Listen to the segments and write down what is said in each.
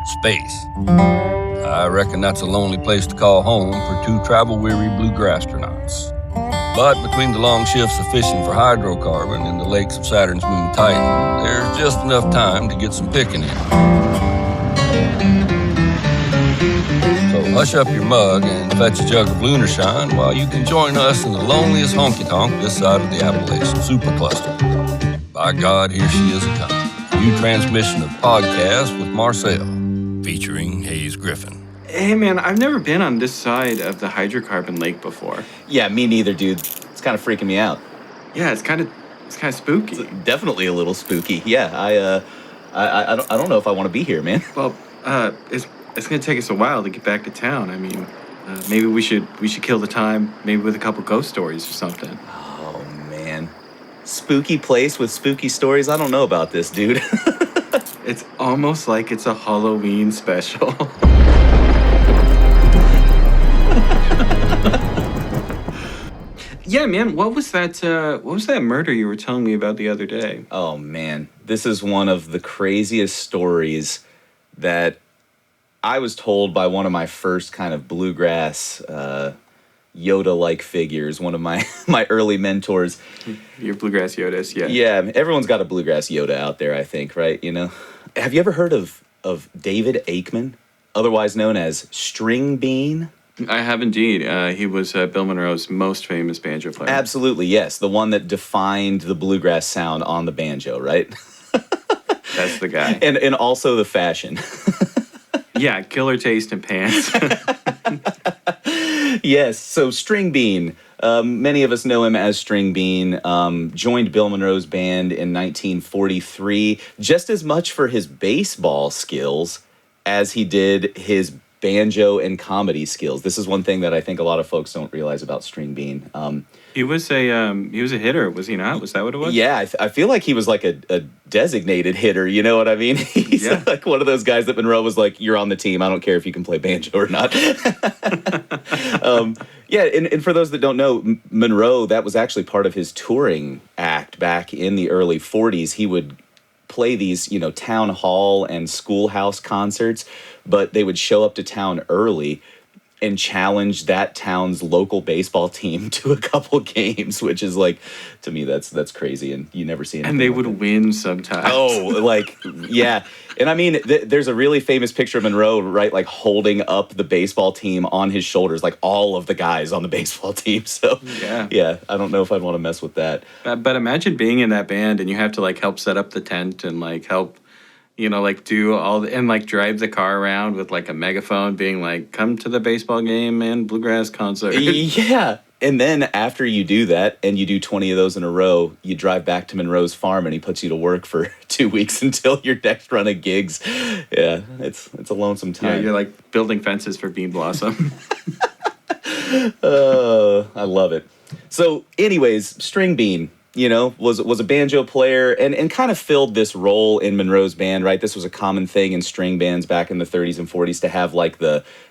space. I reckon that's a lonely place to call home for two travel-weary bluegrass astronauts. But between the long shifts of fishing for hydrocarbon in the lakes of Saturn's moon Titan, there's just enough time to get some picking in. So hush up your mug and fetch a jug of Lunarshine while you can join us in the loneliest honky-tonk this side of the Appalachian supercluster. By God, here she is a-coming. A new transmission of Podcast with Marcel, featuring Hayes Griffin. Hey man, I've never been on this side of the hydrocarbon lake before. Yeah, me neither, dude. It's kind of freaking me out. Yeah, it's kind of spooky. It's definitely a little spooky. Yeah, I don't know if I want to be here, man. Well, it's gonna take us a while to get back to town. I mean, maybe we should kill the time, maybe with a couple ghost stories or something. Oh man, spooky place with spooky stories. I don't know about this, dude. It's almost like it's a Halloween special. Yeah, man, what was that murder you were telling me about the other day? Oh, man. This is one of the craziest stories that I was told by one of my first kind of bluegrass Yoda-like figures, one of my early mentors. Your bluegrass Yodas, yeah. Yeah, everyone's got a bluegrass Yoda out there, I think, right? You know? Have you ever heard of David Aikman, otherwise known as Stringbean? I have indeed. He was Bill Monroe's most famous banjo player. Absolutely, yes. The one that defined the bluegrass sound on the banjo, right? That's the guy. And also the fashion. Yeah, killer taste in pants. Yes, so Stringbean. Many of us know him as Stringbean. Joined Bill Monroe's band in 1943, just as much for his baseball skills as he did his banjo and comedy skills. This is one thing that I think a lot of folks don't realize about Stringbean. He was a hitter, was he not? Was that what it was? Yeah, I feel like he was like a designated hitter, you know what I mean? He's like one of those guys that Monroe was like, you're on the team, I don't care if you can play banjo or not. Yeah, and for those that don't know, Monroe, that was actually part of his touring act back in the early 40s. He would play these, town hall and schoolhouse concerts, but they would show up to town early and challenge that town's local baseball team to a couple games, which is like, to me, that's crazy, and you never see anything. And they would win sometimes. Oh, yeah. And I mean, there's a really famous picture of Monroe, right, like holding up the baseball team on his shoulders, like all of the guys on the baseball team. So, yeah, I don't know if I'd want to mess with that. But imagine being in that band and you have to, help set up the tent and, help, do all and drive the car around with a megaphone being like, come to the baseball game and bluegrass concert. Yeah. And then after you do that and you do 20 of those in a row, you drive back to Monroe's farm and he puts you to work for 2 weeks until your next run of gigs. Yeah, it's a lonesome time. Yeah, you're building fences for Bean Blossom. I love it. So anyways, Stringbean, was a banjo player and kind of filled this role in Monroe's band, right? This was a common thing in string bands back in the 30s and 40s to have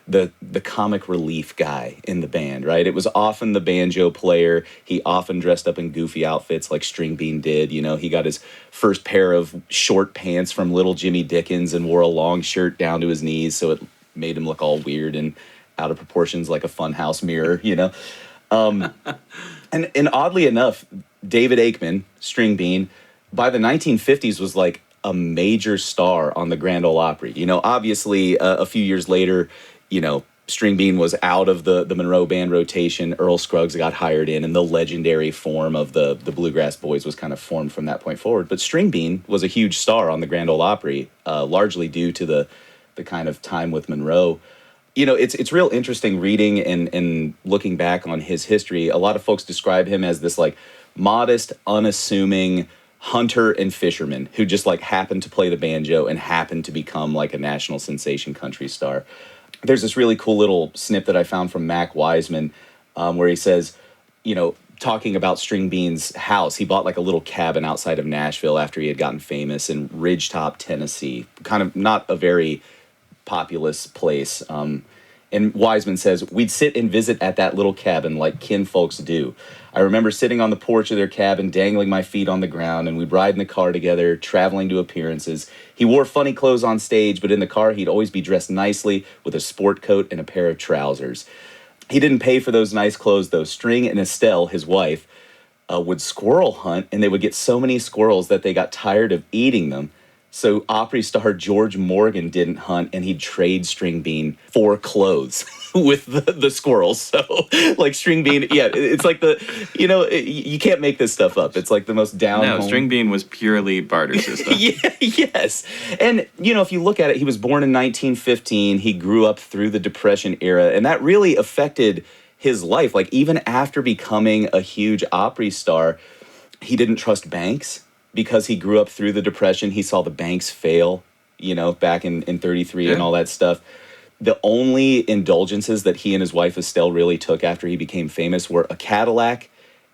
the comic relief guy in the band, right? It was often the banjo player. He often dressed up in goofy outfits like Stringbean did. He got his first pair of short pants from Little Jimmy Dickens and wore a long shirt down to his knees, so it made him look all weird and out of proportions like a funhouse mirror, And oddly enough, David Aikman, Stringbean, by the 1950s was like a major star on the Grand Ole Opry. Obviously, a few years later, Stringbean was out of the Monroe band rotation. Earl Scruggs got hired in, and the legendary form of the Bluegrass Boys was kind of formed from that point forward. But Stringbean was a huge star on the Grand Ole Opry, largely due to the kind of time with Monroe. It's real interesting reading and looking back on his history. A lot of folks describe him as this modest, unassuming hunter and fisherman who just happened to play the banjo and happened to become a national sensation country star. There's this really cool little snip that I found from Mac Wiseman where he says, talking about Stringbean's house, he bought a little cabin outside of Nashville after he had gotten famous in Ridgetop, Tennessee, kind of not a very populous place. And Wiseman says, we'd sit and visit at that little cabin like kinfolks do. I remember sitting on the porch of their cabin, dangling my feet on the ground, and we'd ride in the car together, traveling to appearances. He wore funny clothes on stage, but in the car he'd always be dressed nicely with a sport coat and a pair of trousers. He didn't pay for those nice clothes, though. String and Estelle, his wife, would squirrel hunt, and they would get so many squirrels that they got tired of eating them. So Opry star George Morgan didn't hunt, and he'd trade Stringbean for clothes with the squirrels. So, like, Stringbean, yeah, it's like you can't make this stuff up. It's like the most down. No, Stringbean was purely barter system. Yeah, yes. And, if you look at it, he was born in 1915. He grew up through the Depression era, and that really affected his life. Like, even after becoming a huge Opry star, he didn't trust banks. Because he grew up through the Depression, he saw the banks fail, back in 33 and all that stuff. The only indulgences that he and his wife Estelle really took after he became famous were a Cadillac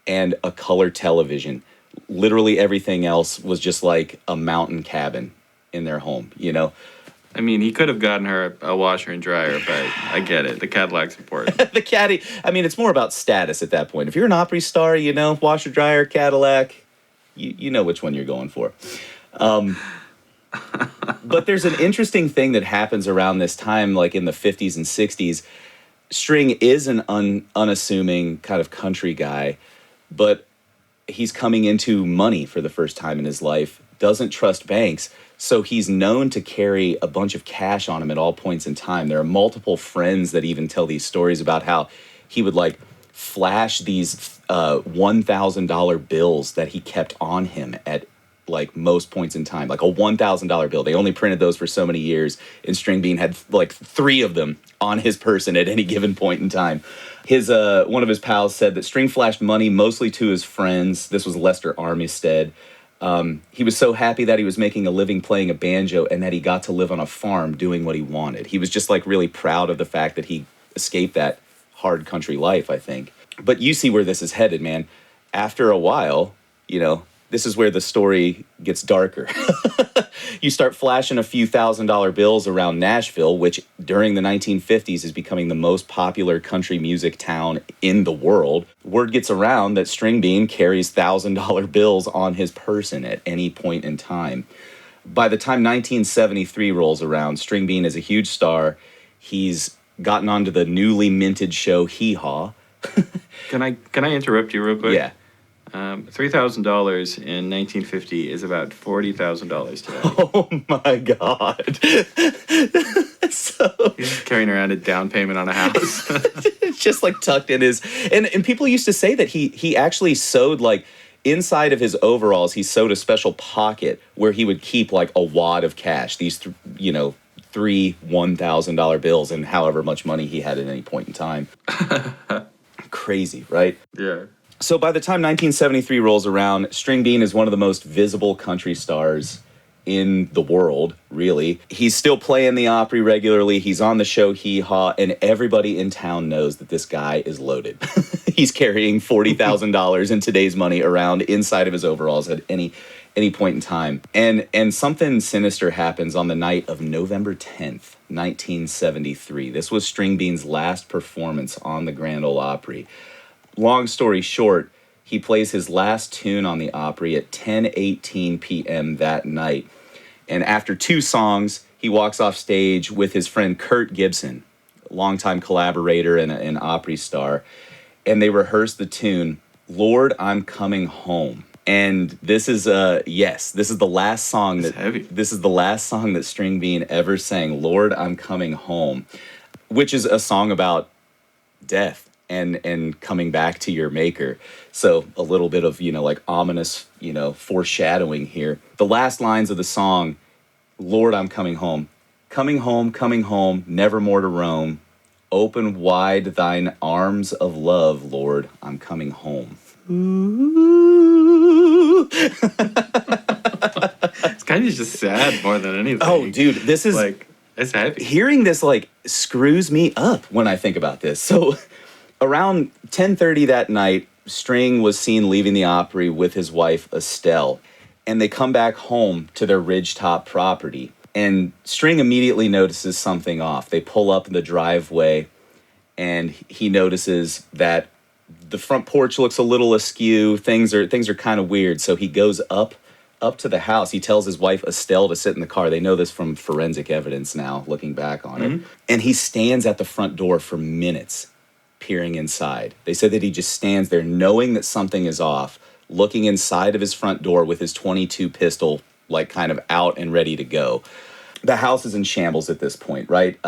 and a color television. Literally everything else was just like a mountain cabin in their home, I mean, he could have gotten her a washer and dryer, but I get it. The Cadillac's important. The caddy, it's more about status at that point. If you're an Opry star, washer, dryer, Cadillac, you know which one you're going for. But there's an interesting thing that happens around this time, like in the 50s and 60s. String is an unassuming kind of country guy, but he's coming into money for the first time in his life, doesn't trust banks, so he's known to carry a bunch of cash on him at all points in time. There are multiple friends that even tell these stories about how he would, like, flash these $1,000 bills that he kept on him at like most points in time, like a $1,000 bill. They only printed those for so many years, and Stringbean had like 3 of them on his person at any given point in time. His one of his pals said that String flashed money mostly to his friends. This was Lester Armistead. He was so happy that he was making a living playing a banjo and that he got to live on a farm doing what he wanted. He was just like really proud of the fact that he escaped that hard country life, I think. But you see where this is headed, man. After a while, this is where the story gets darker. You start flashing a few $1,000 bills around Nashville, which during the 1950s is becoming the most popular country music town in the world. Word gets around that Stringbean carries $1,000 bills on his person at any point in time. By the time 1973 rolls around, Stringbean is a huge star. He's gotten onto the newly minted show Hee Haw. Can I interrupt you real quick? Yeah. $3,000 in 1950 is about $40,000 today. Oh my God. So he's carrying around a down payment on a house. It's just like tucked in his, and people used to say that he actually sewed, like, inside of his overalls, he sewed a special pocket where he would keep like a wad of cash, these 3 $1,000 bills, and however much money he had at any point in time. Crazy, right? Yeah. So by the time 1973 rolls around, Stringbean is one of the most visible country stars in the world, really. He's still playing the Opry regularly. He's on the show Hee Haw, and everybody in town knows that this guy is loaded. He's carrying $40,000 in today's money around inside of his overalls at any point in time. And something sinister happens on the night of November 10th, 1973. This was Stringbean's last performance on the Grand Ole Opry. Long story short, he plays his last tune on the Opry at 10:18 p.m. that night. And after 2 songs, he walks off stage with his friend Kurt Gibson, longtime collaborator and an Opry star. And they rehearse the tune, Lord, I'm Coming Home. And this is the last song this is the last song that Stringbean ever sang, Lord, I'm Coming Home, which is a song about death and coming back to your maker. So a little bit of, like ominous, foreshadowing here. The last lines of the song, Lord, I'm coming home, coming home, never more to roam. Open wide thine arms of love, Lord, I'm coming home. Ooh. It's kind of just sad more than anything. Oh, dude, this is like, it's heavy. Hearing this like screws me up when I think about this. So around 10:30 that night, String was seen leaving the Opry with his wife Estelle, and they come back home to their ridgetop property. And String immediately notices something off. They pull up in the driveway, and he notices that the front porch looks a little askew. Things are kind of weird. So he goes up to the house. He tells his wife Estelle to sit in the car. They know this from forensic evidence now, looking back on it. And he stands at the front door for minutes, peering inside. They said that he just stands there knowing that something is off, looking inside of his front door with his .22 pistol, like kind of out and ready to go. The house is in shambles at this point, right?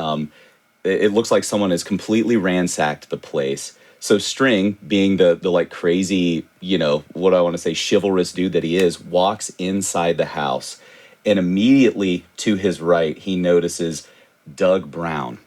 It looks like someone has completely ransacked the place. So String, being the like crazy, what I want to say, chivalrous dude that he is, walks inside the house. And immediately to his right, he notices Doug Brown,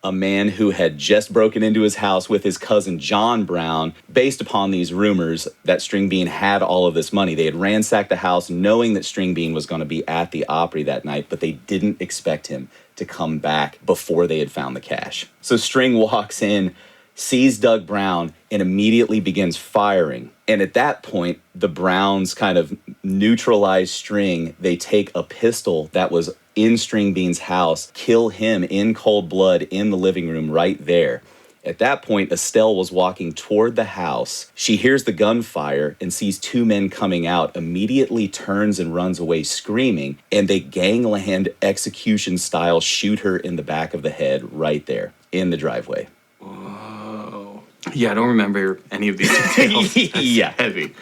a man who had just broken into his house with his cousin John Brown, based upon these rumors that Stringbean had all of this money. They had ransacked the house knowing that Stringbean was going to be at the Opry that night, but they didn't expect him to come back before they had found the cash. So String walks in, sees Doug Brown, and immediately begins firing. And at that point, the Browns kind of neutralize String. They take a pistol that was in Stringbean's house, kill him in cold blood in the living room right there. At that point, Estelle was walking toward the house. She hears the gunfire and sees two men coming out, immediately turns and runs away screaming, and they gangland execution style shoot her in the back of the head right there in the driveway. Whoa. Yeah, I don't remember any of these details. Yeah. Heavy.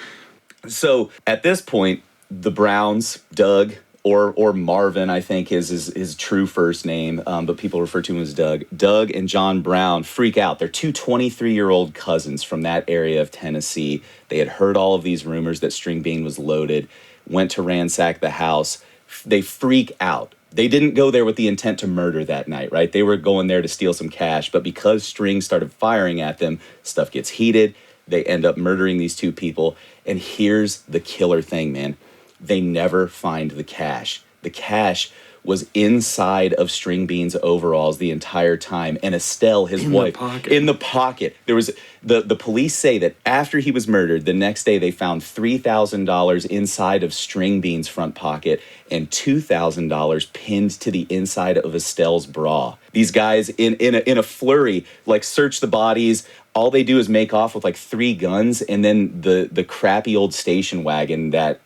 So at this point, the Browns, Doug, or Marvin, I think is his true first name, but people refer to him as Doug. Doug and John Brown freak out. They're two 23-year-old cousins from that area of Tennessee. They had heard all of these rumors that Stringbean was loaded, went to ransack the house. They freak out. They didn't go there with the intent to murder that night, right? They were going there to steal some cash, but because String started firing at them, stuff gets heated. They end up murdering these two people. And here's the killer thing, man. They never find the cash. The cash was inside of Stringbean's overalls the entire time, and Estelle, his wife, in the pocket. There was the police say that after he was murdered, the next day they found $3,000 inside of Stringbean's front pocket and $2,000 pinned to the inside of Estelle's bra. These guys, in a flurry, like search the bodies. All they do is make off with like 3 guns, and then the crappy old station wagon that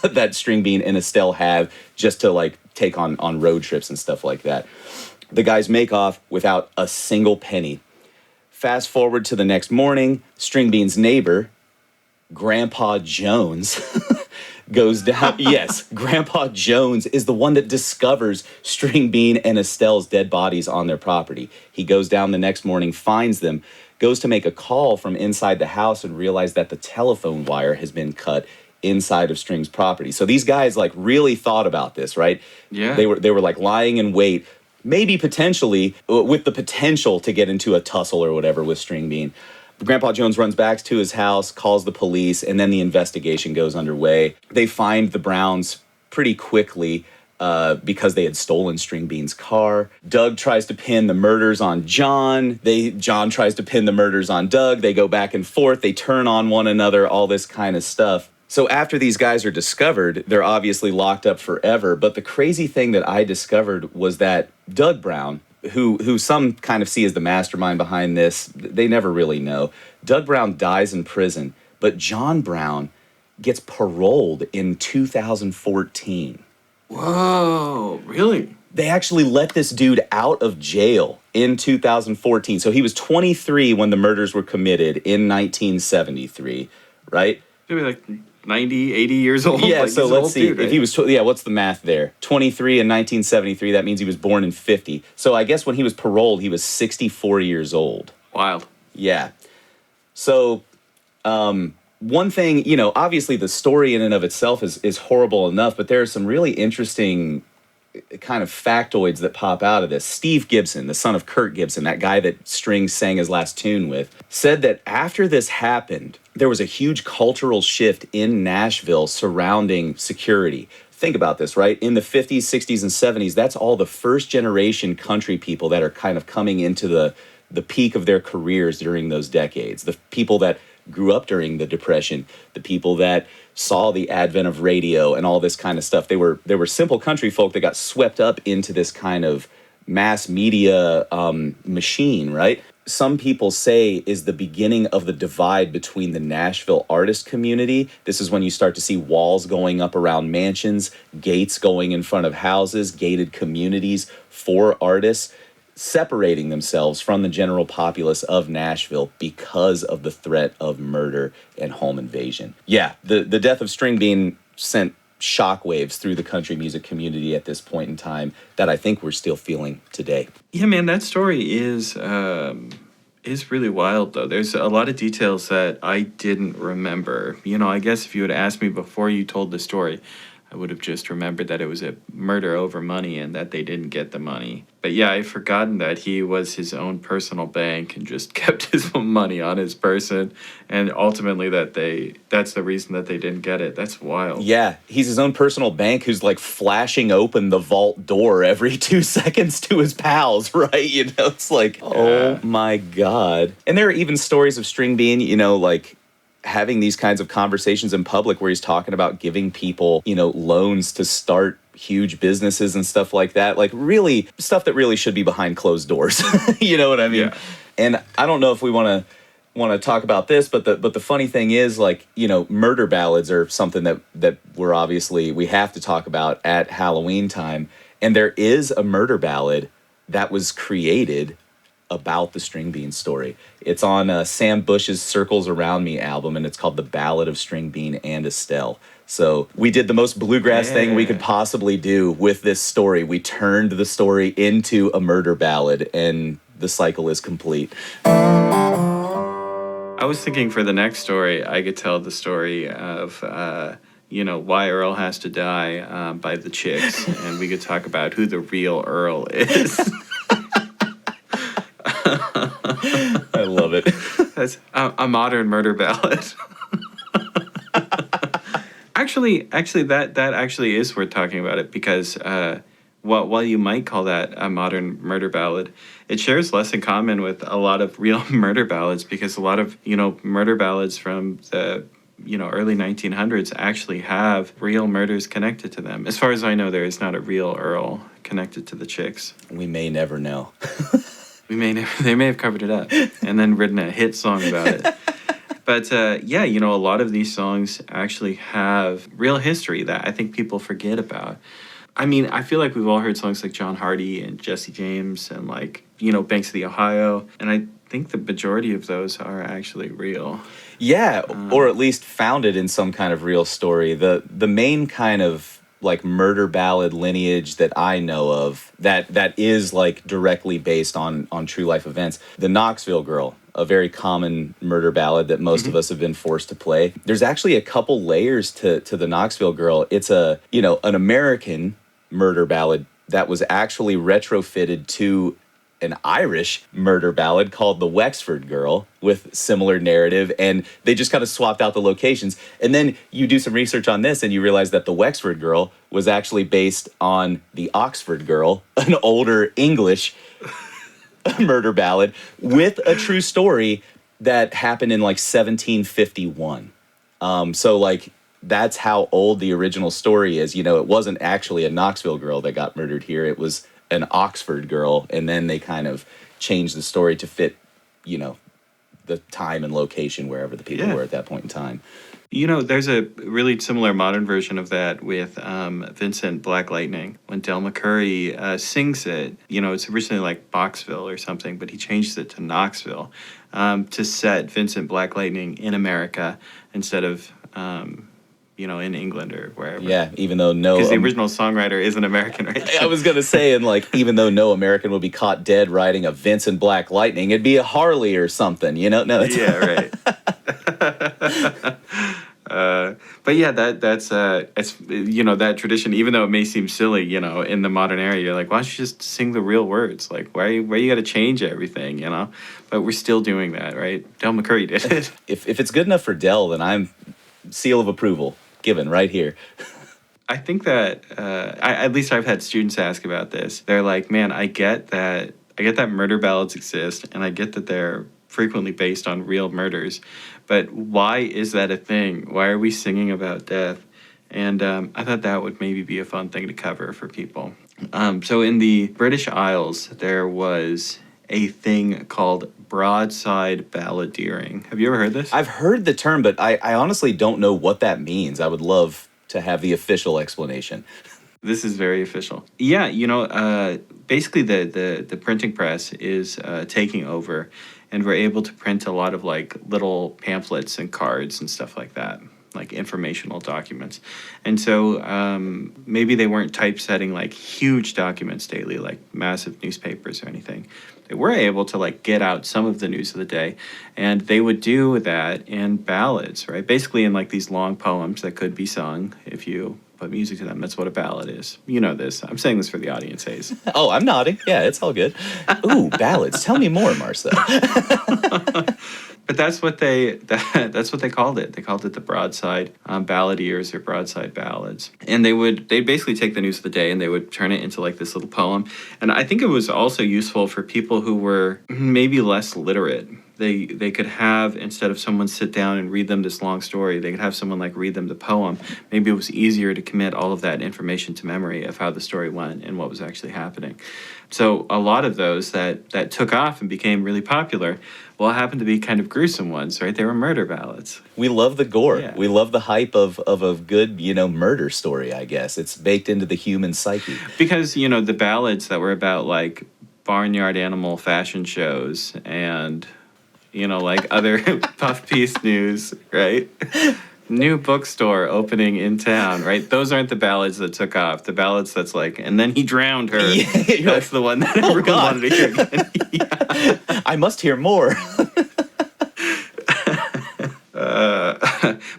that Stringbean and Estelle have just to like take on road trips and stuff like that. The guys make off without a single penny. Fast forward to the next morning, Stringbean's neighbor, Grandpa Jones, goes down. Yes, Grandpa Jones is the one that discovers Stringbean and Estelle's dead bodies on their property. He goes down the next morning, finds them, goes to make a call from inside the house and realizes that the telephone wire has been cut inside of String's property. So these guys like really thought about this, right? Yeah. They were like lying in wait, maybe potentially with the potential to get into a tussle or whatever with Stringbean. Grandpa Jones runs back to his house, calls the police, and then the investigation goes underway. They find the Browns pretty quickly because they had stolen Stringbean's car. Doug tries to pin the murders on John. John tries to pin the murders on Doug. They go back and forth. They turn on one another, all this kind of stuff. So after these guys are discovered, they're obviously locked up forever. But the crazy thing that I discovered was that Doug Brown, who some kind of see as the mastermind behind this, they never really know. Doug Brown dies in prison, but John Brown gets paroled in 2014. Whoa, really? They actually let this dude out of jail in 2014. So he was 23 when the murders were committed in 1973, right? Maybe like 90, 80 years old. Yeah, like so let's see. Dude, right? If he was, what's the math there? 23 in 1973, that means he was born in 50. So I guess when he was paroled, he was 64 years old. Wild. Yeah. So one thing, obviously the story in and of itself is horrible enough, but there are some really interesting kind of factoids that pop out of this. Steve Gibson, the son of Kurt Gibson, that guy that String sang his last tune with, said that after this happened, there was a huge cultural shift in Nashville surrounding security. Think about this, right? In the 50s, 60s, and 70s, that's all the first generation country people that are kind of coming into the peak of their careers during those decades. The people that grew up during the Depression, the people that saw the advent of radio and all this kind of stuff. They were simple country folk that got swept up into this kind of mass media machine, right? Some people say is the beginning of the divide between the Nashville artist community. This is when you start to see walls going up around mansions, gates going in front of houses, gated communities for artists, separating themselves from the general populace of Nashville because of the threat of murder and home invasion. Yeah, the death of Stringbean sent shockwaves through the country music community at this point in time that I think we're still feeling today. Yeah, man, that story is really wild, though. There's a lot of details that I didn't remember. You know, I guess if you had asked me before you told the story, I would have just remembered that it was a murder over money and that they didn't get the money. But yeah, I'd forgotten that he was his own personal bank and just kept his own money on his person. And ultimately that's the reason that they didn't get it. That's wild. Yeah, he's his own personal bank who's like flashing open the vault door every 2 seconds to his pals, right? You know, it's like, oh my God. And there are even stories of Stringbean, you know, like having these kinds of conversations in public where he's talking about giving people, you know, loans to start huge businesses and stuff like that. Like really stuff that really should be behind closed doors. You know what I mean? Yeah. And I don't know if we want to talk about this, but the funny thing is, like, you know, murder ballads are something that we have to talk about at Halloween time. And there is a murder ballad that was created about the Stringbean story. It's on Sam Bush's Circles Around Me album, and it's called The Ballad of Stringbean and Estelle. So we did the most bluegrass thing we could possibly do with this story. We turned the story into a murder ballad, and the cycle is complete. I was thinking for the next story, I could tell the story of, you know, Why Earl Has to Die by the Chicks, and we could talk about who the real Earl is. I love it. That's a modern murder ballad. Actually, that actually is worth talking about it because while you might call that a modern murder ballad, it shares less in common with a lot of real murder ballads because a lot of, you know, murder ballads from the, you know, early 1900s actually have real murders connected to them. As far as I know, there is not a real Earl connected to the Chicks. We may never know. They may have covered it up and then written a hit song about it. But yeah, you know, a lot of these songs actually have real history that I think people forget about. I mean, I feel like we've all heard songs like John Hardy and Jesse James and, like, you know, Banks of the Ohio. And I think the majority of those are actually real. Yeah, or at least founded in some kind of real story. The main kind of like murder ballad lineage that I know of that is like directly based on true life events. The Knoxville Girl, a very common murder ballad that most of us have been forced to play. There's actually a couple layers to the Knoxville Girl. It's an American murder ballad that was actually retrofitted to an Irish murder ballad called The Wexford Girl with similar narrative, and they just kind of swapped out the locations. And then you do some research on this and you realize that The Wexford Girl was actually based on The Oxford Girl, an older English murder ballad with a true story that happened in like 1751. So like that's how old the original story is. You know, it wasn't actually a Knoxville girl that got murdered here. It was an Oxford girl, and then they kind of changed the story to fit, you know, the time and location wherever the people were at that point in time. You know, there's a really similar modern version of that with Vincent Black Lightning. When Del McCoury sings it, you know, it's originally like Boxville or something, but he changed it to Knoxville to set Vincent Black Lightning in America instead of you know, in England or wherever. Yeah, even though because the original songwriter is an American, right? I was going to say, and like, even though no American would be caught dead riding a Vincent Black Lightning, it'd be a Harley or something, you know? No, yeah, right. But yeah, that's it's, you know, that tradition, even though it may seem silly, you know, in the modern era, you're like, why don't you just sing the real words? Like, why you got to change everything, you know? But we're still doing that, right? Del McCoury did it. If it's good enough for Del, then I'm seal of approval given right here. I think that at least I've had students ask about this. They're like, man, I get that murder ballads exist, and I get that they're frequently based on real murders. But why is that a thing? Why are we singing about death? And I thought that would maybe be a fun thing to cover for people. So in the British Isles, there was a thing called Broadside balladeering. Have you ever heard this? I've heard the term, but I honestly don't know what that means. I would love to have the official explanation. This is very official. Yeah, basically the printing press is taking over, and we're able to print a lot of like little pamphlets and cards and stuff like that, like informational documents. And so maybe they weren't typesetting like huge documents daily, like massive newspapers or anything. They were able to like get out some of the news of the day, and they would do that in ballads, right? Basically in like these long poems that could be sung if you put music to them. That's what a ballad is. You know this. I'm saying this for the audience, Hayes. Oh, I'm nodding. Yeah, it's all good. Ooh, ballads. Tell me more, Marcel. But that's what they called it. They called it the Broadside balladeers or Broadside ballads. And they'd basically take the news of the day and they would turn it into like this little poem. And I think it was also useful for people who were maybe less literate. They could have, instead of someone sit down and read them this long story, they could have someone like read them the poem. Maybe it was easier to commit all of that information to memory of how the story went and what was actually happening. So a lot of those that took off and became really popular, well, happened to be kind of gruesome ones, right? They were murder ballads. We love the gore. Yeah. We love the hype of a good, murder story, I guess. It's baked into the human psyche. Because, the ballads that were about like barnyard animal fashion shows and like other puff piece news, right? New bookstore opening in town, right? Those aren't the ballads that took off. The ballads that's like, and then he drowned her. Yeah, that's the one that everyone wanted to hear again. Yeah. I must hear more.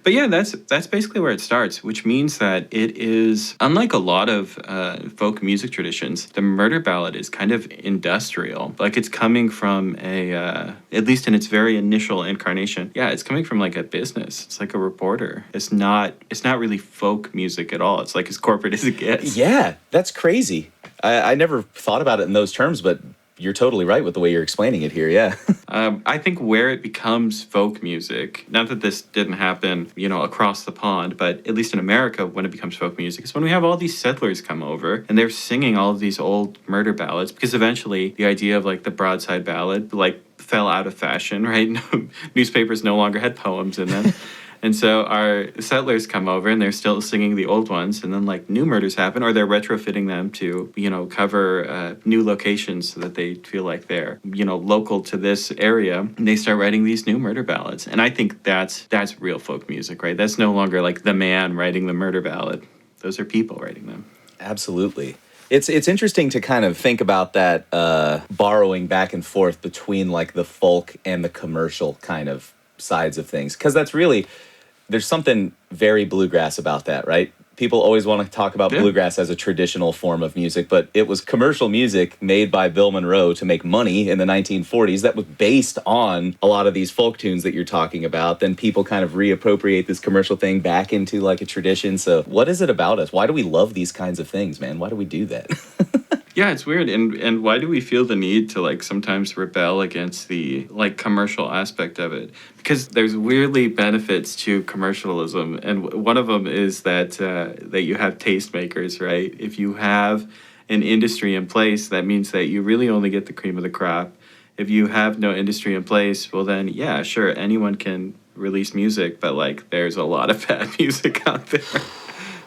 But yeah, that's basically where it starts, which means that it is, unlike a lot of folk music traditions, the murder ballad is kind of industrial. Like it's coming from at least in its very initial incarnation, yeah, it's coming from like a business. It's like a reporter. It's not really folk music at all. It's like as corporate as it gets. Yeah, that's crazy. I never thought about it in those terms, but you're totally right with the way you're explaining it here, yeah. I think where it becomes folk music, not that this didn't happen, across the pond, but at least in America, when it becomes folk music, is when we have all these settlers come over and they're singing all of these old murder ballads, because eventually the idea of like the broadside ballad like fell out of fashion, right? Newspapers no longer had poems in them. And so our settlers come over and they're still singing the old ones, and then like new murders happen, or they're retrofitting them to, cover new locations so that they feel like they're, local to this area. And they start writing these new murder ballads. And I think that's real folk music, right? That's no longer like the man writing the murder ballad. Those are people writing them. Absolutely. It's interesting to kind of think about that borrowing back and forth between like the folk and the commercial kind of sides of things, because that's really, there's something very bluegrass about that, right? People always want to talk about bluegrass as a traditional form of music, but it was commercial music made by Bill Monroe to make money in the 1940s that was based on a lot of these folk tunes that you're talking about. Then people kind of reappropriate this commercial thing back into like a tradition. So what is it about us? Why do we love these kinds of things, man? Why do we do that? Yeah, it's weird. And why do we feel the need to like sometimes rebel against the like commercial aspect of it? Because there's weirdly benefits to commercialism, and one of them is that that you have tastemakers, right? If you have an industry in place, that means that you really only get the cream of the crop. If you have no industry in place, well then, yeah, sure, anyone can release music, but like there's a lot of bad music out there.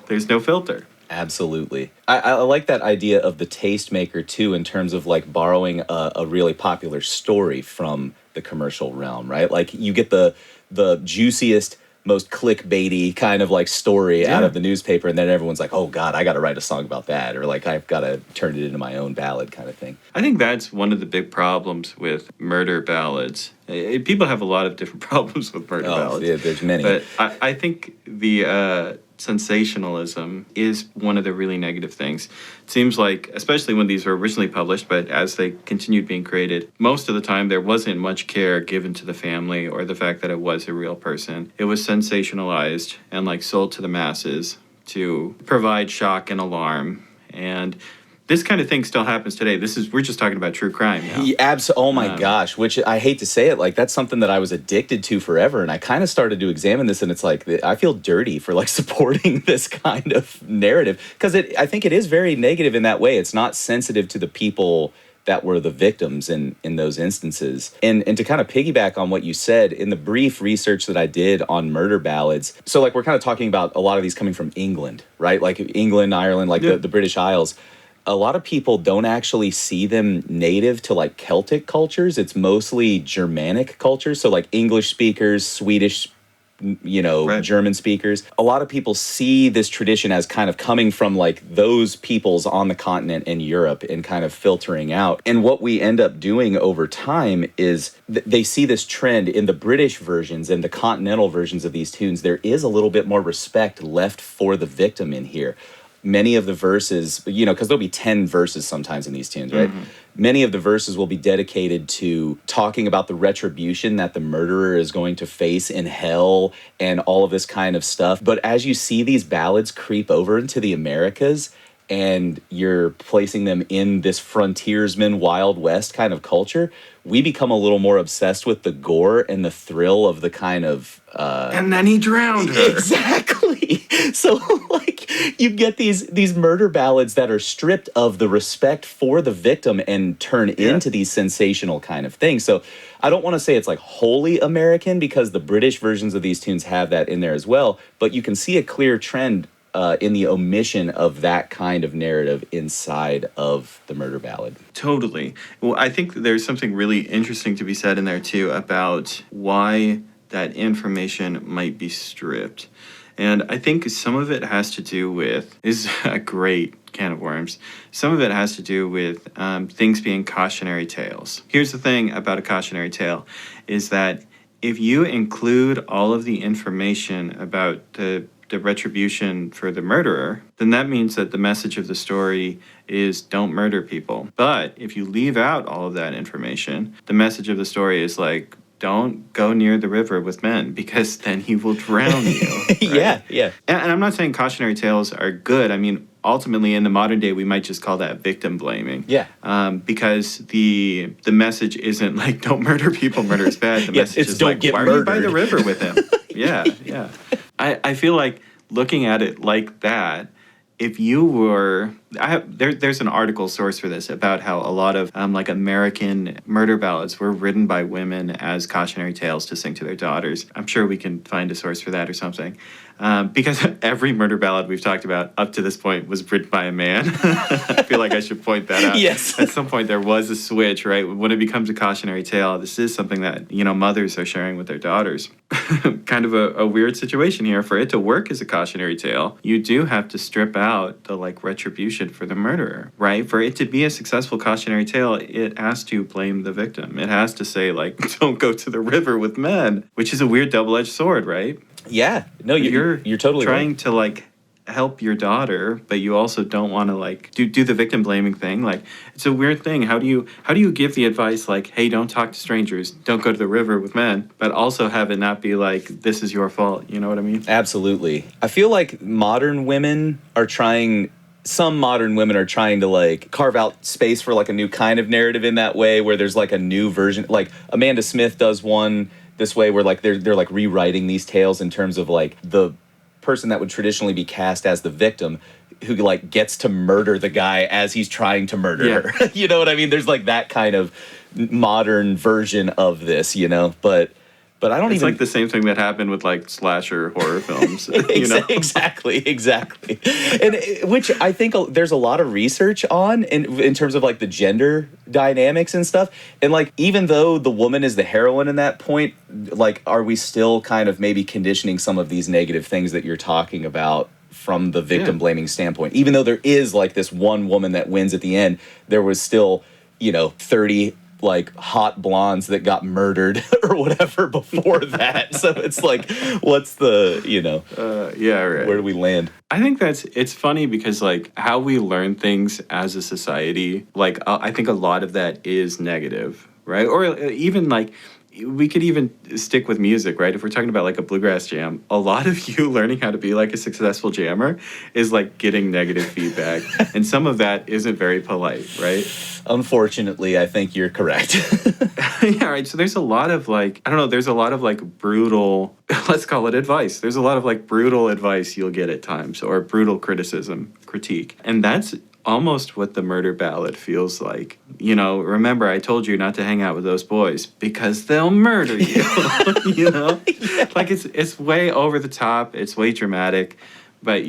There's no filter. Absolutely. I like that idea of the tastemaker too, in terms of like borrowing a really popular story from the commercial realm, right? Like you get the juiciest, most clickbaity kind of like story out of the newspaper, and then everyone's like, oh God, I got to write a song about that, or like I've got to turn it into my own ballad kind of thing. I think that's one of the big problems with murder ballads. People have a lot of different problems with murder ballads. Yeah, there's many. But I think the sensationalism is one of the really negative things. It seems like, especially when these were originally published, but as they continued being created, most of the time there wasn't much care given to the family or the fact that it was a real person. It was sensationalized and like sold to the masses to provide shock and alarm. And this kind of thing still happens today. We're just talking about true crime now. Yeah, oh my gosh, which I hate to say it, like that's something that I was addicted to forever, and I kind of started to examine this, and it's like I feel dirty for like supporting this kind of narrative because I think it is very negative in that way. It's not sensitive to the people that were the victims in those instances. And to kind of piggyback on what you said, in the brief research that I did on murder ballads, so like we're kind of talking about a lot of these coming from England, right? Like England, Ireland, like the British Isles. A lot of people don't actually see them native to like Celtic cultures. It's mostly Germanic cultures. So like English speakers, Swedish, German speakers. A lot of people see this tradition as kind of coming from like those peoples on the continent in Europe and kind of filtering out. And what we end up doing over time is they see this trend in the British versions and the continental versions of these tunes. There is a little bit more respect left for the victim in here. Many of the verses, because there'll be 10 verses sometimes in these tunes, right? Mm-hmm. Many of the verses will be dedicated to talking about the retribution that the murderer is going to face in hell and all of this kind of stuff. But as you see these ballads creep over into the Americas and you're placing them in this frontiersman, Wild West kind of culture, we become a little more obsessed with the gore and the thrill of the kind of... and then he drowned her. Exactly. So, like, you get these murder ballads that are stripped of the respect for the victim and turn into these sensational kind of things. So I don't want to say it's, like, wholly American because the British versions of these tunes have that in there as well, but you can see a clear trend in the omission of that kind of narrative inside of the murder ballad. Totally. Well, I think there's something really interesting to be said in there, too, about why that information might be stripped. And I think some of it has to do with, this is a great can of worms, some of it has to do with things being cautionary tales. Here's the thing about a cautionary tale, is that if you include all of the information about the retribution for the murderer, then that means that the message of the story is don't murder people. But if you leave out all of that information, the message of the story is like, don't go near the river with men because then he will drown you. Right? Yeah. And I'm not saying cautionary tales are good. I mean, ultimately, in the modern day, we might just call that victim blaming. Yeah. Because the message isn't like, don't murder people, murder is bad. The message is don't like, get why murdered. are you by the river with him? Yeah. I feel like looking at it like that, if you were, there's an article source for this about how a lot of like American murder ballads were written by women as cautionary tales to sing to their daughters. I'm sure we can find a source for that or something. Because every murder ballad we've talked about up to this point was written by a man. I feel like I should point that out. Yes. At some point there was a switch, right? When it becomes a cautionary tale, this is something that, mothers are sharing with their daughters. Kind of a weird situation here. For it to work as a cautionary tale, you do have to strip out the retribution for the murderer, right? For it to be a successful cautionary tale, it has to blame the victim. It has to say don't go to the river with men, which is a weird double-edged sword, right? Yeah. No, you're totally trying right. to help your daughter, but you also don't want to do the victim blaming thing. It's a weird thing. How do you give the advice hey, don't talk to strangers, don't go to the river with men, but also have it not be this is your fault. You know what I mean? Absolutely. I feel like some modern women are trying to carve out space for a new kind of narrative in that way, where there's a new version. Amanda Smith does one this way where they're rewriting these tales in terms of the person that would traditionally be cast as the victim who gets to murder the guy as he's trying to murder her. You know what I mean? There's that kind of modern version of this, but I don't it's even... the same thing that happened with slasher horror films. Exactly. And which I think there's a lot of research on in terms of the gender dynamics and stuff. And even though the woman is the heroine in that point, are we still kind of maybe conditioning some of these negative things that you're talking about from the victim blaming standpoint? Even though there is this one woman that wins at the end, there was still, 30 hot blondes that got murdered or whatever before that. So it's what's the, right. Where do we land? I think it's funny because how we learn things as a society, I think a lot of that is negative, right? Or even we could even stick with music, right? If we're talking about like a bluegrass jam, a lot of you learning how to be like a successful jammer is like getting negative feedback. And some of that isn't very polite, right? Unfortunately, I think you're correct. Yeah, right. So there's a lot of like, I don't know, there's a lot of like brutal, let's call it advice. There's a lot of like brutal advice you'll get at times, or brutal criticism, critique. And that's almost what the murder ballad feels like. You know, remember I told you not to hang out with those boys because they'll murder you. You know? Yeah. Like it's way over the top, it's way dramatic, but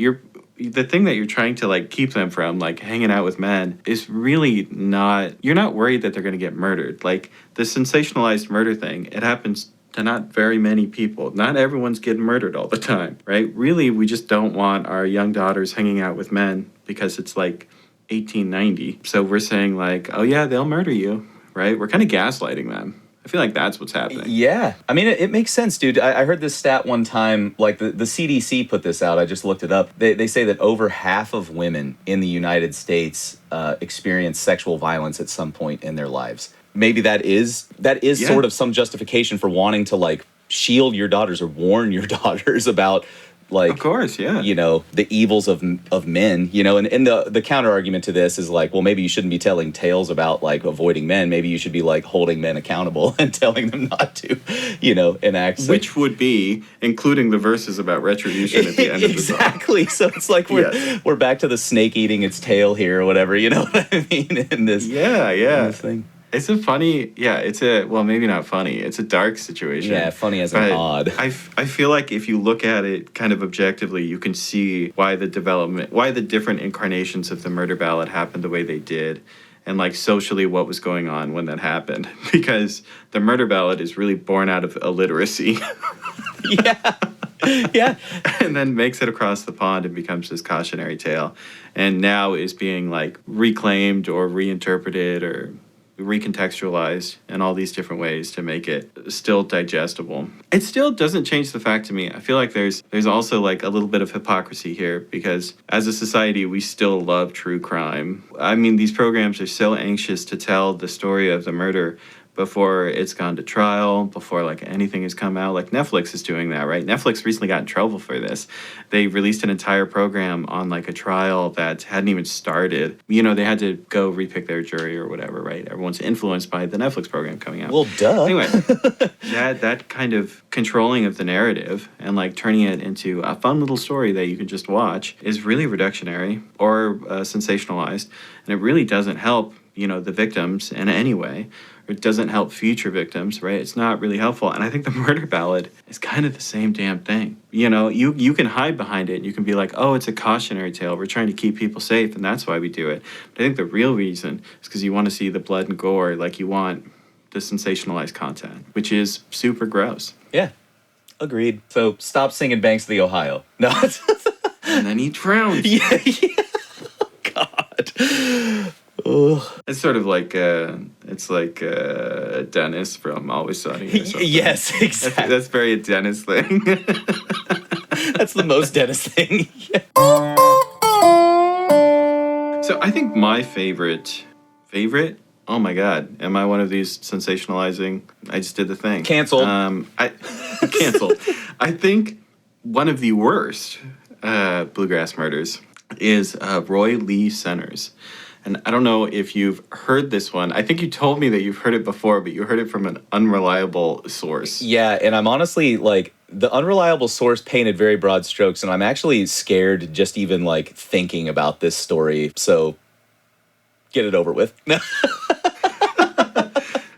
the thing that you're trying to like keep them from, like hanging out with men, is really not, you're not worried that they're going to get murdered. Like the sensationalized murder thing, it happens to not very many people. Not everyone's getting murdered all the time, right? Really, we just don't want our young daughters hanging out with men because it's like 1890. So we're saying like, oh yeah, they'll murder you, right? We're kind of gaslighting them. I feel like that's what's happening. Yeah. I mean, it makes sense, dude. I heard this stat one time, like the CDC put this out. I just looked it up. They say that over half of women in the United States experience sexual violence at some point in their lives. Maybe that is sort of some justification for wanting to like shield your daughters or warn your daughters about, like, of course, yeah, you know, the evils of men, you know, and the counter argument to this is like, well, maybe you shouldn't be telling tales about like avoiding men. Maybe you should be like holding men accountable and telling them not to, you know, enact. Which would be including the verses about retribution at the end of the song. Exactly. So it's like we're back to the snake eating its tail here or whatever, you know what I mean? In this, in this thing. It's a funny, well, maybe not funny. It's a dark situation. Yeah, funny as an odd. I feel like if you look at it kind of objectively, you can see why the different incarnations of the murder ballad happened the way they did, and like socially what was going on when that happened. Because the murder ballad is really born out of illiteracy. Yeah. Yeah. And then makes it across the pond and becomes this cautionary tale. And now is being like reclaimed or reinterpreted or recontextualized in all these different ways to make it still digestible. It still doesn't change the fact to me. I feel like there's also like a little bit of hypocrisy here, because as a society we still love true crime. I mean, these programs are so anxious to tell the story of the murder before it's gone to trial, before like anything has come out. Like Netflix is doing that, right? Netflix recently got in trouble for this. They released an entire program on like a trial that hadn't even started. You know, they had to go repick their jury or whatever, right? Everyone's influenced by the Netflix program coming out. Well, duh. Anyway, that kind of controlling of the narrative and like turning it into a fun little story that you can just watch is really reductionary or sensationalized. And it really doesn't help, you know, the victims in any way. It doesn't help future victims, right? It's not really helpful. And I think the murder ballad is kind of the same damn thing. You know, you can hide behind it and you can be like, oh, it's a cautionary tale. We're trying to keep people safe, and that's why we do it. But I think the real reason is because you want to see the blood and gore, like you want the sensationalized content, which is super gross. Yeah, agreed. So stop singing Banks of the Ohio. No. And then he drowns. Yeah. God. Ugh. It's sort of like Dennis from Always Sunny or something. Yes, exactly. That's very a Dennis thing. That's the most Dennis thing. Yeah. So I think my favorite, oh my God, am I one of these sensationalizing, I just did the thing. Canceled. Canceled. I think one of the worst bluegrass murders is Roy Lee Centers. And I don't know if you've heard this one. I think you told me that you've heard it before, but you heard it from an unreliable source. Yeah, and I'm honestly, like, the unreliable source painted very broad strokes, and I'm actually scared just even, like, thinking about this story. So, get it over with.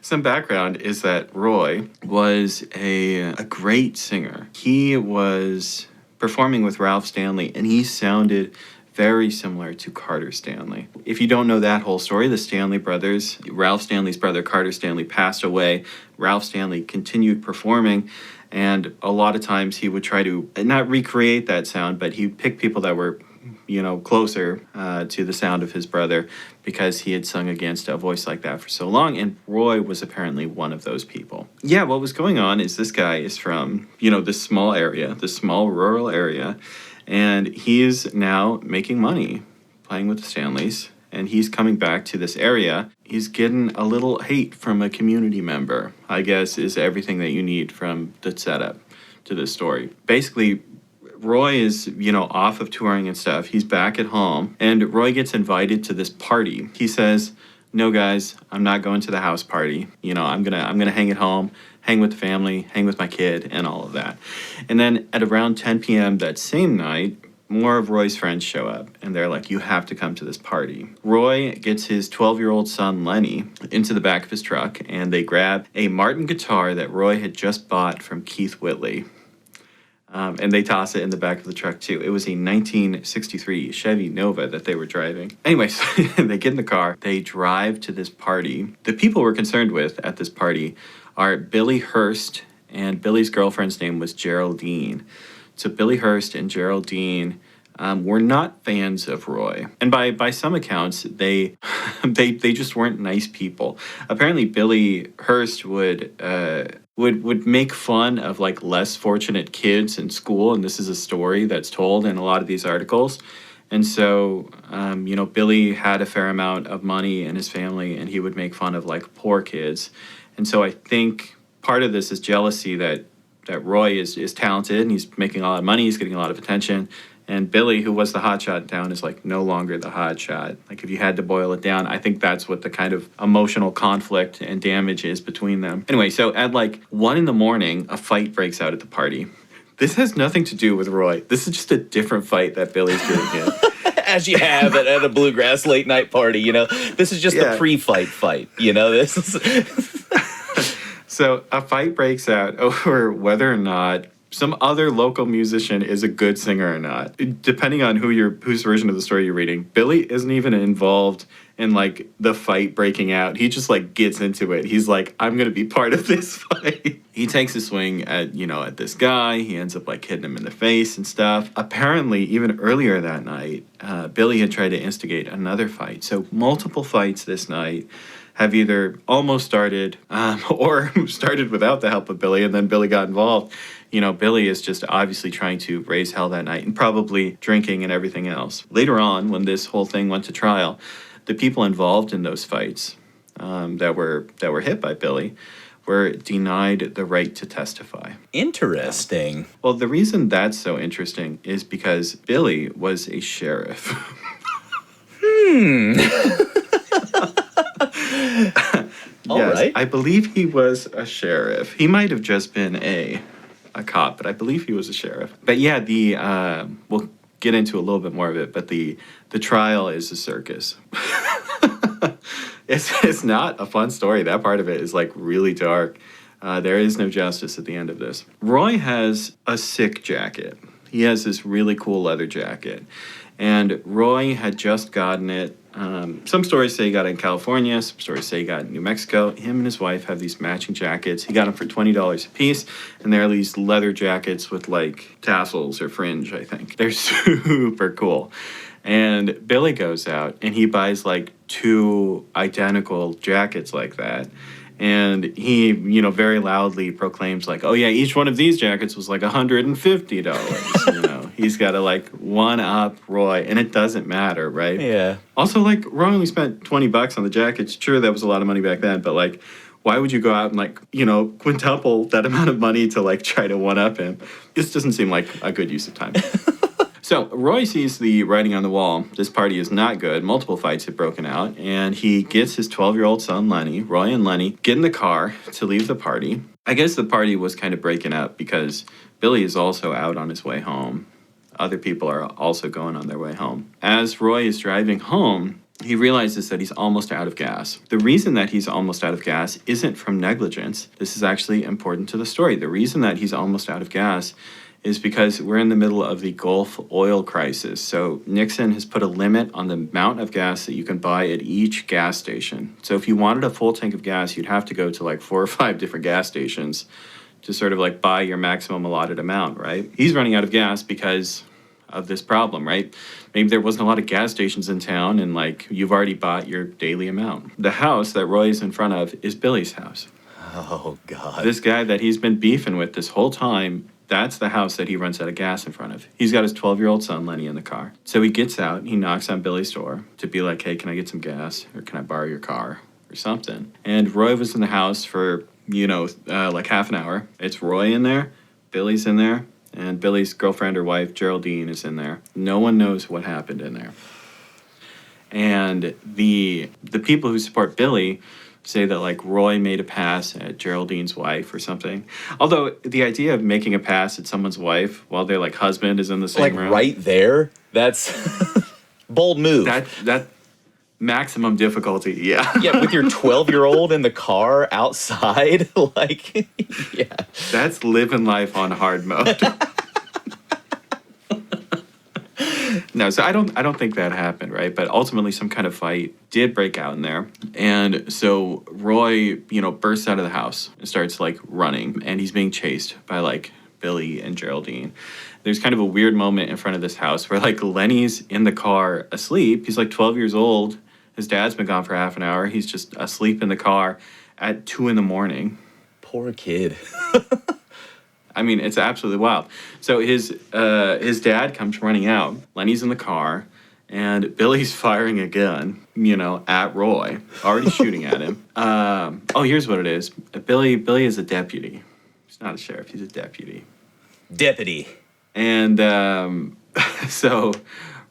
Some background is that Roy was a great singer. He was performing with Ralph Stanley, and he sounded very similar to Carter Stanley. If you don't know that whole story, the Stanley brothers, Ralph Stanley's brother Carter Stanley passed away. Ralph Stanley continued performing, and a lot of times he would try to not recreate that sound, but he'd pick people that were, you know, closer to the sound of his brother, because he had sung against a voice like that for so long, and Roy was apparently one of those people. Yeah, what was going on is this guy is from, you know, this small area, this small rural area, and he is now making money playing with the Stanleys and he's coming back to this area. He's getting a little hate from a community member, I guess, is everything that you need from the setup to this story. Basically, Roy is, off of touring and stuff. He's back at home, and Roy gets invited to this party. He says, "No, guys, I'm not going to the house party. I'm gonna hang at home, hang with the family, hang with my kid, and all of that." And then at around 10 p.m. that same night, more of Roy's friends show up, and they're like, "You have to come to this party." Roy gets his 12-year-old son, Lenny, into the back of his truck, and they grab a Martin guitar that Roy had just bought from Keith Whitley. And they toss it in the back of the truck, too. It was a 1963 Chevy Nova that they were driving. Anyway, so they get in the car. They drive to this party. The people we're concerned with at this party are Billy Hurst, and Billy's girlfriend's name was Geraldine. So Billy Hurst and Geraldine were not fans of Roy. And by some accounts, they just weren't nice people. Apparently, Billy Hurst would make fun of like less fortunate kids in school, and this is a story that's told in a lot of these articles. And so, Billy had a fair amount of money in his family, and he would make fun of like poor kids. And so I think part of this is jealousy that Roy is talented and he's making a lot of money, he's getting a lot of attention. And Billy, who was the hotshot in town, is like no longer the hotshot. Like if you had to boil it down, I think that's what the kind of emotional conflict and damage is between them. Anyway, so at like 1 a.m, a fight breaks out at the party. This has nothing to do with Roy. This is just a different fight that Billy's getting in. As you have at a Bluegrass late night party, This is just a pre-fight fight, This is... So a fight breaks out over whether or not some other local musician is a good singer or not. Depending on whose version of the story you're reading, Billy isn't even involved in like the fight breaking out. He just like gets into it. He's like, "I'm gonna be part of this fight." He takes a swing at this guy. He ends up like hitting him in the face and stuff. Apparently, even earlier that night, Billy had tried to instigate another fight. So multiple fights this night have either almost started or started without the help of Billy, and then Billy got involved. Billy is just obviously trying to raise hell that night and probably drinking and everything else. Later on, when this whole thing went to trial, the people involved in those fights that were hit by Billy were denied the right to testify. Interesting. Well, the reason that's so interesting is because Billy was a sheriff. All yes, right. I believe he was a sheriff. He might have just been a cop, but I believe he was a sheriff. But yeah, we'll get into a little bit more of it, but the trial is a circus. It's not a fun story. That part of it is like really dark. There is no justice at the end of this. Roy has a sick jacket. He has this really cool leather jacket. And Roy had just gotten it. Some stories say he got it in California. Some stories say he got it in New Mexico. Him and his wife have these matching jackets. He got them for $20 a piece. And they're these leather jackets with like tassels or fringe, I think. They're super cool. And Billy goes out and he buys like 2 identical jackets like that. And he, very loudly proclaims like, "Oh yeah, each one of these jackets was like $150. He's got to like one up Roy, and it doesn't matter, right? Yeah. Also, like Roy only spent $20 on the jackets. Sure, that was a lot of money back then, but like, why would you go out and like, quintuple that amount of money to like try to one up him? This doesn't seem like a good use of time. So Roy sees the writing on the wall. This party is not good. Multiple fights have broken out. And he gets his 12-year-old son, Lenny. Roy and Lenny get in the car to leave the party. I guess the party was kind of breaking up because Billy is also out on his way home. Other people are also going on their way home. As Roy is driving home, he realizes that he's almost out of gas. The reason that he's almost out of gas isn't from negligence. This is actually important to the story. The reason that he's almost out of gas is because we're in the middle of the Gulf oil crisis. So Nixon has put a limit on the amount of gas that you can buy at each gas station. So if you wanted a full tank of gas, you'd have to go to like 4 or 5 different gas stations to sort of like buy your maximum allotted amount, right? He's running out of gas because of this problem, right? Maybe there wasn't a lot of gas stations in town and like you've already bought your daily amount. The house that Roy is in front of is Billy's house. Oh, God. This guy that he's been beefing with this whole time That's the house that he runs out of gas in front of. He's got his 12-year-old son, Lenny, in the car. So he gets out, he knocks on Billy's door to be like, hey, can I get some gas? Or can I borrow your car? Or something. And Roy was in the house for, like half an hour. It's Roy in there, Billy's in there, and Billy's girlfriend or wife, Geraldine, is in there. No one knows what happened in there. And the people who support Billy say that like Roy made a pass at Geraldine's wife or something. Although the idea of making a pass at someone's wife while their like husband is in the same room, right there, that's bold move. That maximum difficulty, yeah. Yeah, with your 12-year-old in the car outside, like, yeah. That's living life on hard mode. No, so I don't think that happened, right? But ultimately, some kind of fight did break out in there, and so Roy, bursts out of the house and starts like running, and he's being chased by like Billy and Geraldine. There's kind of a weird moment in front of this house where like Lenny's in the car asleep. He's like 12 years old. His dad's been gone for half an hour. He's just asleep in the car at 2 a.m. Poor kid. I mean, it's absolutely wild. So his dad comes running out. Lenny's in the car, and Billy's firing a gun, at Roy, already shooting at him. Here's what it is. Billy is a deputy. He's not a sheriff. He's a deputy. Deputy. And so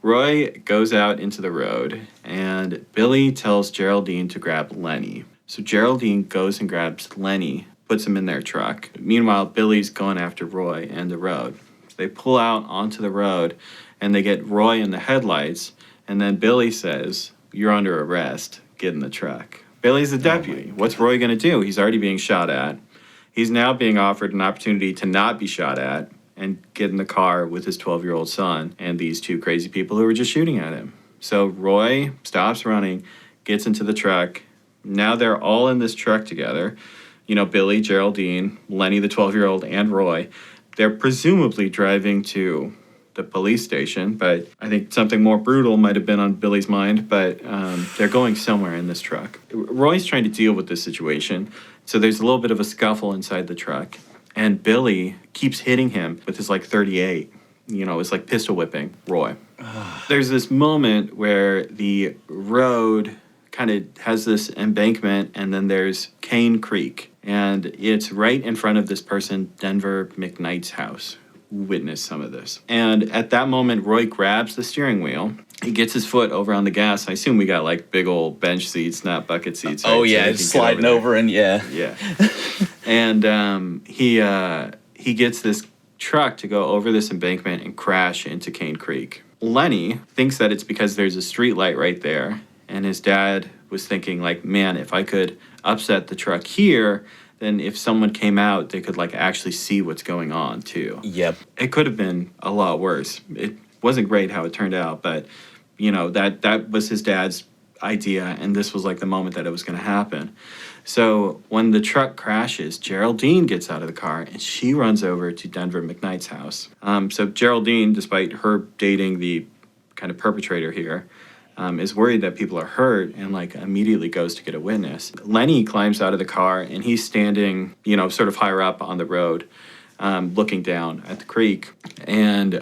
Roy goes out into the road, and Billy tells Geraldine to grab Lenny. So Geraldine goes and grabs Lenny, puts him in their truck. Meanwhile, Billy's going after Roy and the road. So they pull out onto the road, and they get Roy in the headlights, and then Billy says, "You're under arrest. Get in the truck." Billy's the deputy. What's Roy going to do? He's already being shot at. He's now being offered an opportunity to not be shot at and get in the car with his 12-year-old son and these two crazy people who were just shooting at him. So Roy stops running, gets into the truck. Now they're all in this truck together. Billy, Geraldine, Lenny, the 12-year-old, and Roy. They're presumably driving to the police station, but I think something more brutal might have been on Billy's mind, but they're going somewhere in this truck. Roy's trying to deal with this situation, so there's a little bit of a scuffle inside the truck, and Billy keeps hitting him with his, 38. It's like pistol whipping Roy. There's this moment where the road kind of has this embankment, and then there's Cane Creek. And it's right in front of this person, Denver McKnight's house, who witnessed some of this. And at that moment, Roy grabs the steering wheel. He gets his foot over on the gas. I assume we got big old bench seats, not bucket seats. Right? Oh, yeah, it's sliding over and yeah. Yeah. And he gets this truck to go over this embankment and crash into Cane Creek. Lenny thinks that it's because there's a street light right there. And his dad was thinking, man, if I could upset the truck here, then if someone came out, they could, actually see what's going on, too. Yep. It could have been a lot worse. It wasn't great how it turned out, but, that was his dad's idea, and this was, the moment that it was going to happen. So when the truck crashes, Geraldine gets out of the car, and she runs over to Denver McKnight's house. So Geraldine, despite her dating the kind of perpetrator here, is worried that people are hurt and immediately goes to get a witness. Lenny climbs out of the car and he's standing, sort of higher up on the road, looking down at the creek. And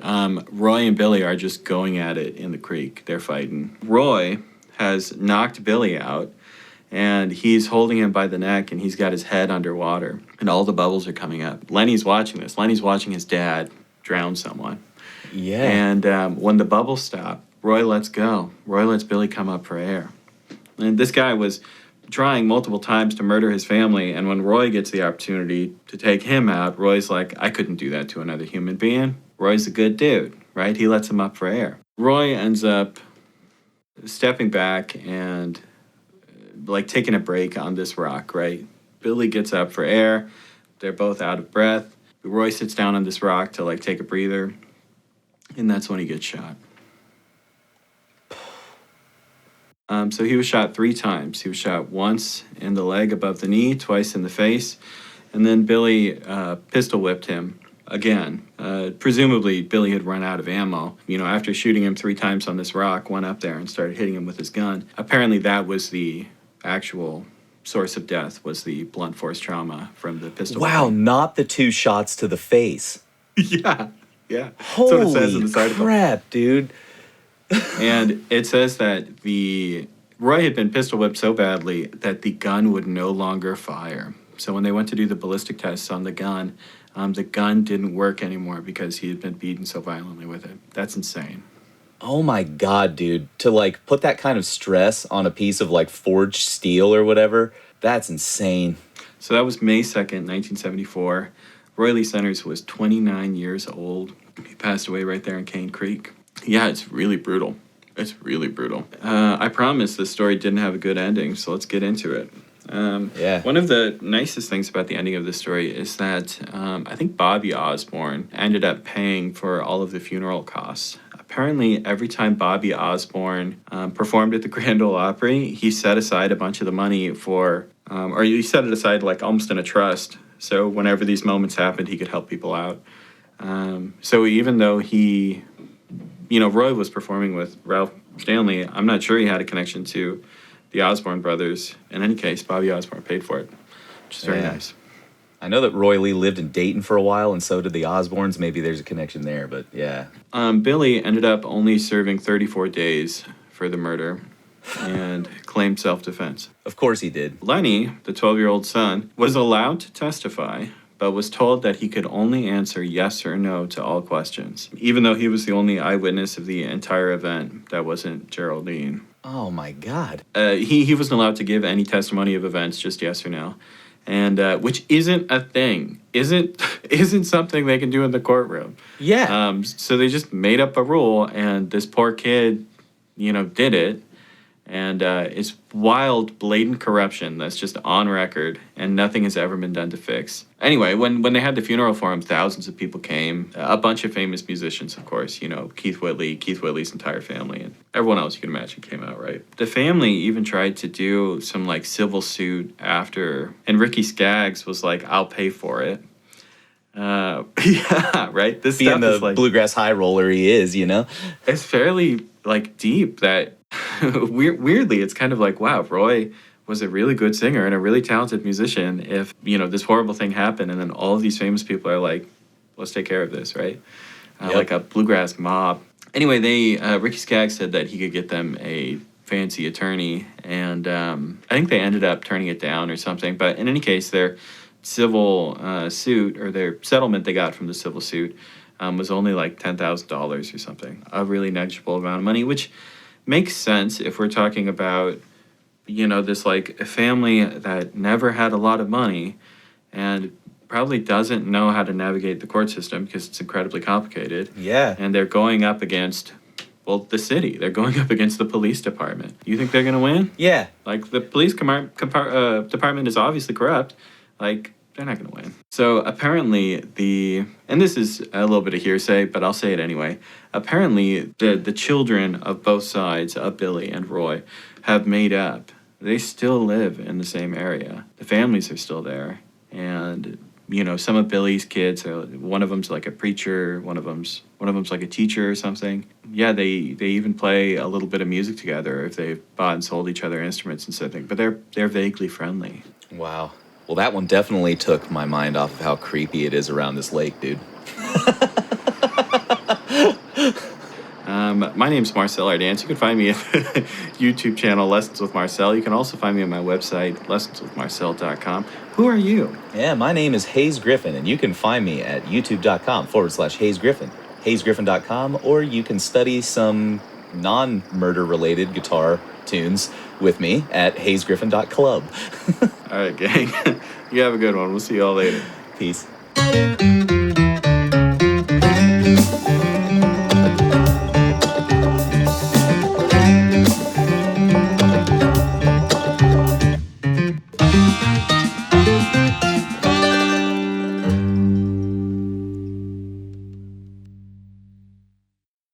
Roy and Billy are just going at it in the creek. They're fighting. Roy has knocked Billy out and he's holding him by the neck and he's got his head underwater and all the bubbles are coming up. Lenny's watching this. Lenny's watching his dad drown someone. Yeah. And when the bubbles stop, Roy lets go. Roy lets Billy come up for air. And this guy was trying multiple times to murder his family, and when Roy gets the opportunity to take him out, Roy's like, I couldn't do that to another human being. Roy's a good dude, right? He lets him up for air. Roy ends up stepping back and taking a break on this rock, right? Billy gets up for air. They're both out of breath. Roy sits down on this rock to take a breather, and that's when he gets shot. So he was shot 3 times. He was shot once in the leg above the knee, twice in the face, and then Billy pistol whipped him again. Presumably, Billy had run out of ammo. After shooting him 3 times on this rock, went up there and started hitting him with his gun. Apparently, that was the actual source of death, was the blunt force trauma from the pistol. Wow, whipping. not the 2 shots to the face. Yeah. Yeah. That's what it says in Holy this article. crap, dude. And it says that Roy had been pistol whipped so badly that the gun would no longer fire. So when they went to do the ballistic tests on the gun didn't work anymore because he had been beaten so violently with it. That's insane. Oh my God, dude. To like put that kind of stress on a piece of like forged steel or whatever, that's insane. So that was May 2nd, 1974. Roy Lee Centers was 29 years old. He passed away right there in Cane Creek. Yeah, it's really brutal. It's really brutal. I promise this story didn't have a good ending, so let's get into it. One of the nicest things about the ending of this story is that I think Bobby Osborne ended up paying for all of the funeral costs. Apparently, every time Bobby Osborne performed at the Grand Ole Opry, he set aside a bunch of the money for, or he set it aside like almost in a trust. So whenever these moments happened, he could help people out. So even though Roy was performing with Ralph Stanley, I'm not sure he had a connection to the Osborne brothers. In any case, Bobby Osborne paid for it, which is very nice. I know that Roy Lee lived in Dayton for a while, and so did the Osbournes. Maybe there's a connection there, but yeah. Billy ended up only serving 34 days for the murder and claimed self-defense. Of course he did. Lenny, the 12-year-old son, was allowed to testify, but was told that he could only answer yes or no to all questions, even though he was the only eyewitness of the entire event that wasn't Geraldine. Oh my God. He wasn't allowed to give any testimony of events, just yes or no. And which isn't a thing, isn't something they can do in the courtroom. Yeah. So they just made up a rule, and this poor kid, did it. And it's wild, blatant corruption that's just on record, and nothing has ever been done to fix. Anyway, when they had the funeral for him, thousands of people came. A bunch of famous musicians, of course. Keith Whitley's entire family, and everyone else you can imagine came out, right? The family even tried to do some, civil suit after, and Ricky Skaggs was like, I'll pay for it. Yeah, right? This Being stuff the is bluegrass high roller he is, It's fairly, deep that... Weirdly, it's kind of like, wow, Roy was a really good singer and a really talented musician. If, this horrible thing happened and then all of these famous people are like, let's take care of this, right? Yep. Like a bluegrass mob. Anyway, Ricky Skaggs said that he could get them a fancy attorney, and I think they ended up turning it down or something. But in any case, their civil suit, or their settlement they got from the civil suit, was only like $10,000 or something. A really negligible amount of money, which makes sense if we're talking about, this a family that never had a lot of money and probably doesn't know how to navigate the court system because it's incredibly complicated. Yeah. And they're going up against, the city. They're going up against the police department. You think they're going to win? Yeah. The police department is obviously corrupt. They're not going to win. So apparently and this is a little bit of hearsay, but I'll say it anyway. Apparently the children of both sides, of Billy and Roy, have made up. They still live in the same area. The families are still there. And, some of Billy's kids, one of them's like a preacher, one of them's like a teacher or something. Yeah, they even play a little bit of music together if they've bought and sold each other instruments and something. But they're vaguely friendly. Wow. Well, that one definitely took my mind off of how creepy it is around this lake, dude. My name's Marcel Ardance. You can find me at the YouTube channel Lessons with Marcel. You can also find me on my website, lessonswithmarcel.com. Who are you? Yeah, my name is Hayes Griffin, and you can find me at youtube.com/Hayes Griffin, hayesgriffin.com, or you can study some non-murder related guitar tunes with me at hayesgriffin.club. All right, gang. You have a good one. We'll see you all later. Peace.